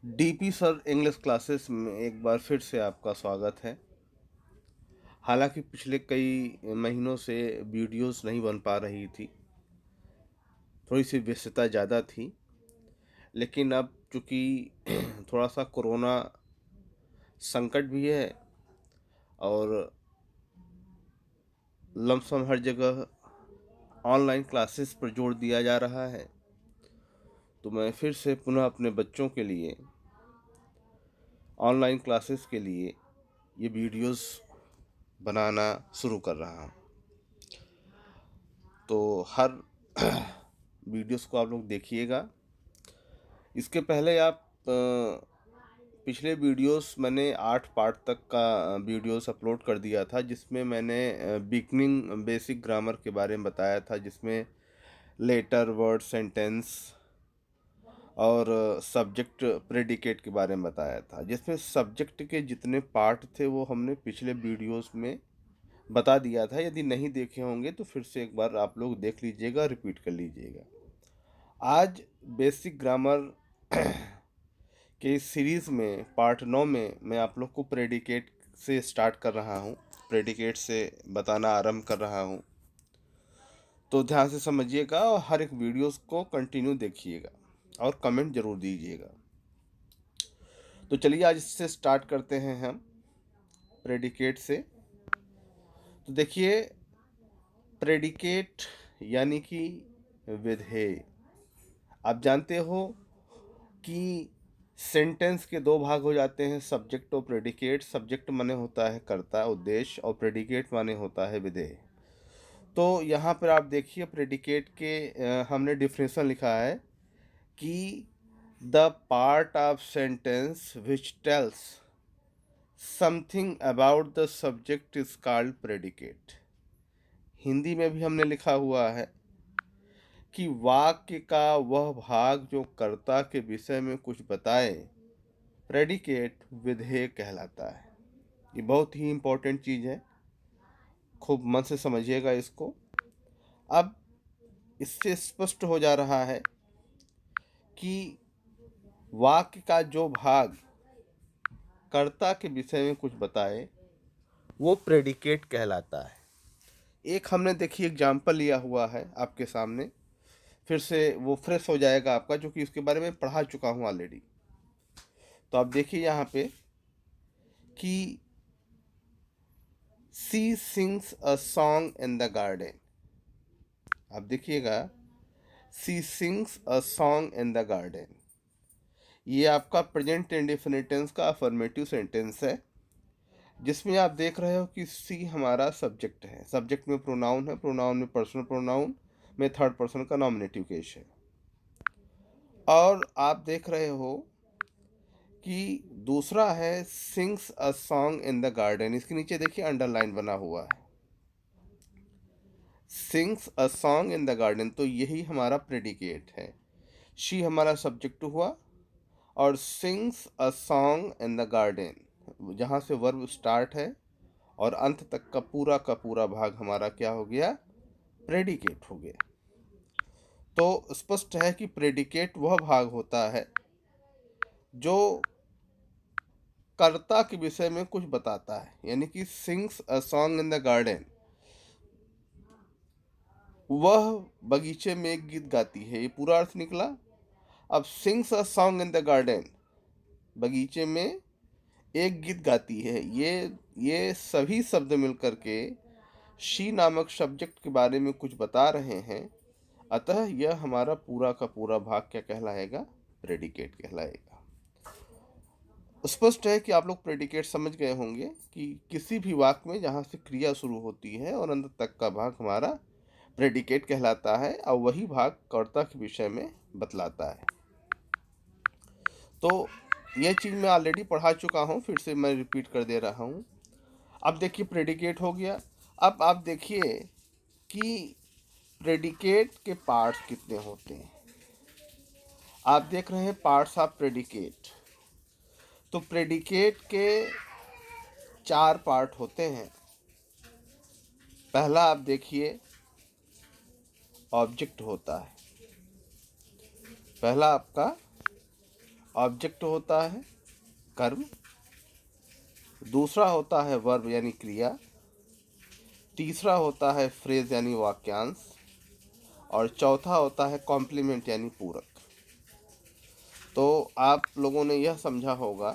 DP sir English classes में एक बार फिर से आपका स्वागत है। हालांकि पिछले कई महीनों से वीडियोस नहीं बन पा रही थी, थोड़ी सी व्यस्तता ज़्यादा थी। लेकिन अब चूँकि थोड़ा सा कोरोना संकट भी है और लमसम हर जगह ऑनलाइन क्लासेस पर जोर दिया जा रहा है, तो मैं फिर से पुनः अपने बच्चों के लिए ऑनलाइन क्लासेस के लिए ये वीडियोस बनाना शुरू कर रहा हूँ। तो हर वीडियोस को आप लोग देखिएगा। इसके पहले आप पिछले वीडियोस मैंने 8 पार्ट तक का वीडियोस अपलोड कर दिया था, जिसमें मैंने बिगनिंग बेसिक ग्रामर के बारे में बताया था, जिसमें लेटर, वर्ड, सेंटेंस और सब्जेक्ट, प्रेडिकेट के बारे में बताया था। जिसमें सब्जेक्ट के जितने पार्ट थे वो हमने पिछले वीडियोस में बता दिया था। यदि नहीं देखे होंगे तो फिर से एक बार आप लोग देख लीजिएगा, रिपीट कर लीजिएगा। आज बेसिक ग्रामर के इस सीरीज़ में पार्ट 9 में मैं आप लोग को प्रेडिकेट से स्टार्ट कर रहा हूँ, प्रेडिकेट से बताना आरंभ कर रहा हूँ। तो ध्यान से समझिएगा और हर एक वीडियोस को कंटिन्यू देखिएगा और कमेंट जरूर दीजिएगा। तो चलिए आज इससे स्टार्ट करते हैं हम प्रेडिकेट से। तो देखिए, प्रेडिकेट यानी कि विधेय। आप जानते हो कि सेंटेंस के दो भाग हो जाते हैं, सब्जेक्ट और प्रेडिकेट। सब्जेक्ट माने होता है कर्ता, उद्देश्य, और प्रेडिकेट माने होता है विधेय। तो यहाँ पर आप देखिए प्रेडिकेट के हमने डिफिनेशन लिखा है कि the part of sentence which tells something about the subject is called predicate. Hindi में भी हमने लिखा हुआ है कि वाक्य का वह भाग जो कर्ता के विषय में कुछ बताए, प्रेडिकेट विधेय कहलाता है। ये बहुत ही इम्पोर्टेंट चीज़ है, खूब मन से समझिएगा इसको। अब इससे स्पष्ट हो जा रहा है कि वाक्य का जो भाग कर्ता के विषय में कुछ बताए वो प्रेडिकेट कहलाता है। एक हमने देखिए एग्जाम्पल लिया हुआ है आपके सामने, फिर से वो फ्रेश हो जाएगा आपका, जो कि इसके बारे में पढ़ा चुका हूँ ऑलरेडी। तो आप देखिए यहाँ पे कि she sings a song in the garden. आप देखिएगा, she sings a song in the garden, ये आपका प्रेजेंट इंडेफिनिट टेंस का अफर्मेटिव सेंटेंस है, जिसमें आप देख रहे हो कि सी हमारा सब्जेक्ट है। सब्जेक्ट में प्रोनाउन है, प्रोनाउन में पर्सनल प्रोनाउन में थर्ड पर्सन का नॉमिनेटिव केस है। और आप देख रहे हो कि दूसरा है sings a song in the garden. इसके नीचे देखिए अंडरलाइन बना हुआ है, sings a song in the garden. तो यही हमारा प्रेडिकेट है। शी हमारा सब्जेक्ट हुआ और sings a song in the garden जहाँ से वर्ब स्टार्ट है और अंत तक का पूरा भाग हमारा क्या हो गया, प्रेडिकेट हो गया। तो स्पष्ट है कि प्रेडिकेट वह भाग होता है जो कर्ता के विषय में कुछ बताता है। यानी कि sings a song in the garden, वह बगीचे में एक गीत गाती है, ये पूरा अर्थ निकला। अब sings a song in the garden, बगीचे में एक गीत गाती है, ये सभी शब्द मिलकर के शी नामक सब्जेक्ट के बारे में कुछ बता रहे हैं। अतः यह हमारा पूरा का पूरा भाग क्या कहलाएगा, प्रेडिकेट कहलाएगा। स्पष्ट है कि आप लोग प्रेडिकेट समझ गए होंगे कि किसी भी वाक्य में जहाँ से क्रिया शुरू होती है और अंत तक का भाग हमारा प्रेडिकेट कहलाता है, और वही भाग कर्ता के विषय में बतलाता है। तो यह चीज़ मैं ऑलरेडी पढ़ा चुका हूँ, फिर से मैं रिपीट कर दे रहा हूँ। अब देखिए प्रेडिकेट हो गया। अब आप देखिए कि प्रेडिकेट के पार्ट्स कितने होते हैं। आप देख रहे हैं पार्ट्स ऑफ प्रेडिकेट। तो प्रेडिकेट के 4 पार्ट होते हैं। पहला आप देखिए ऑब्जेक्ट होता है, पहला आपका ऑब्जेक्ट होता है कर्म, दूसरा होता है वर्ब यानी क्रिया, तीसरा होता है फ्रेज यानी वाक्यांश, और चौथा होता है कॉम्प्लीमेंट यानी पूरक। तो आप लोगों ने यह समझा होगा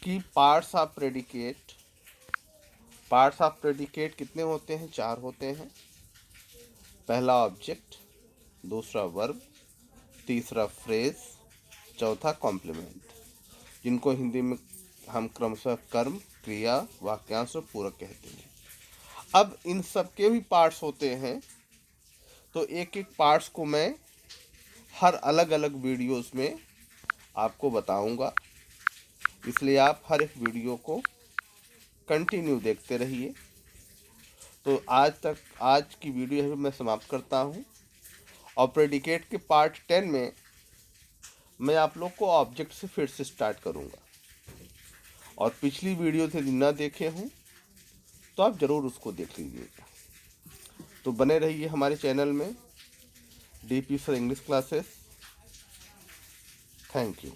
कि पार्ट्स ऑफ प्रेडिकेट कितने होते हैं? 4 होते हैं। पहला ऑब्जेक्ट, दूसरा वर्ब, तीसरा फ्रेज, चौथा कॉम्प्लीमेंट, जिनको हिंदी में हम क्रमशः कर्म, क्रिया, वाक्यांश और पूरक कहते हैं। अब इन सब के भी पार्ट्स होते हैं, तो एक एक पार्ट्स को मैं हर अलग अलग वीडियोस में आपको बताऊंगा, इसलिए आप हर एक वीडियो को कंटिन्यू देखते रहिए। तो आज की वीडियो यही मैं समाप्त करता हूँ, और प्रेडिकेट के पार्ट 10 में मैं आप लोग को ऑब्जेक्ट से फिर से स्टार्ट करूँगा, और पिछली वीडियो से ना देखे हों तो आप ज़रूर उसको देख लीजिएगा। तो बने रहिए हमारे चैनल में, DP for English classes. Thank you.